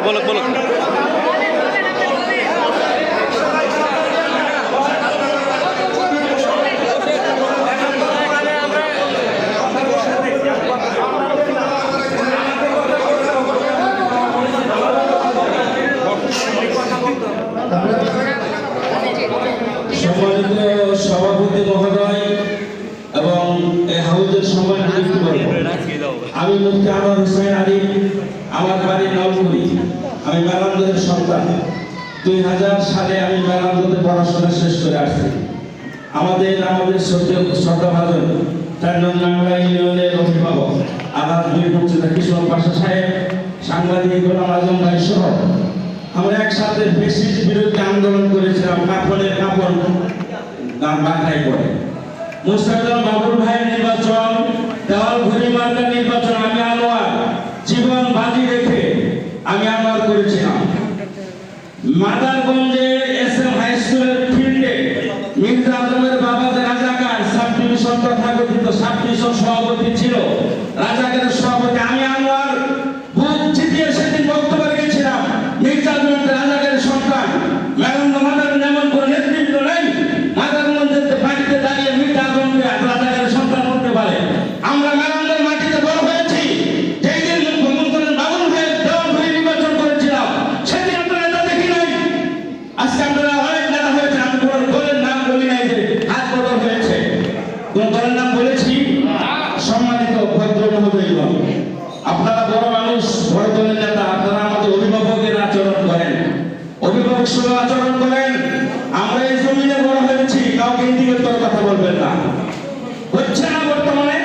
বলো বলো। সম্মানিত সভাপতি মহোদয় এবং এই হাউজের সম্মানিত ব্যক্তিবর্গ, আমি মুফতি আনোয়ার হোসেন আরিফ, আমার বাড়ি নলকুড়ি, আমি মেরামদের সন্তান। 2000 সালে আমি মেরামদে পড়াশোনা শেষ করে আসছি। আমাদের শ্রদ্ধাভাজন 4 নং বাংলা ইউনিয়নের অভিভাবক আলাদ বীর মুক্তিযোদ্ধা কৃষ্ণ পাশা সাহেব, সাংবাদিক গোলাম আজম ভাই সহ আমরা একসাথে ফ্যাসিস্ট বিরুদ্ধে আন্দোলন করেছিলাম। কাপড়ের কাপড় বাঁধাই করে মুস্তাফিজুর বাবুল ভাইয়ের নির্বাচন, দেওয়াল ঘুরি মার্কার নির্বাচন আমি আনোয়ার জীবন বাজি রেখে আমি আনোয়ার করেছিলাম। মাদারগঞ্জে এসএম হাই স্কুলের ফিল্ডে মির্জা আজমের বাবা যে রাজাকার সাব ডিভিশন তথাকথিত সাব ডিভিশন সভাপতি ছিল, রাজাকারের সভাপতি আমি আনোয়ার বুথ জিতিয়ে সেদিন বক্তব্য রেখেছিলাম। মির্জা আজমের রাজাকারের সন্তান মেরামদ মাদার যেমন কোনো নেতৃত্ব নেই, মাদারগঞ্জের বাড়িতে দাঁড়িয়ে মির্জা আজমকে রাজাকারের সন্তান হতে পারে। আমরা মেরামদের মাটিতে বড় হয়েছি। যেই দিন মুখ্যমন্ত্রী বাবুল ভাইয়ের দেওয়াল ঘুরি নির্বাচন করেছিলাম, সেদিন আমরা নেতা দেখি নাই। আজকে আপনারা অনেক নেতা হয়েছে, আমি কোনো দলের নাম বলি নাই যে হাত বদল হয়েছে, কোন দলের নাম বলেছি? সম্মানিত ভদ্র মহোদয়গণ, আপনারা বড় মানুষ, বড় দলের নেতা, আপনারা আমাদের অভিভাবকের আচরণ করেন, অভিভাবক সুলভ আচরণ করেন। আমরা এই জমিনে বড় হয়েছি, কাউকে ইন্ডিকেট করে কথা বলবেন না। হচ্ছে না বর্তমানে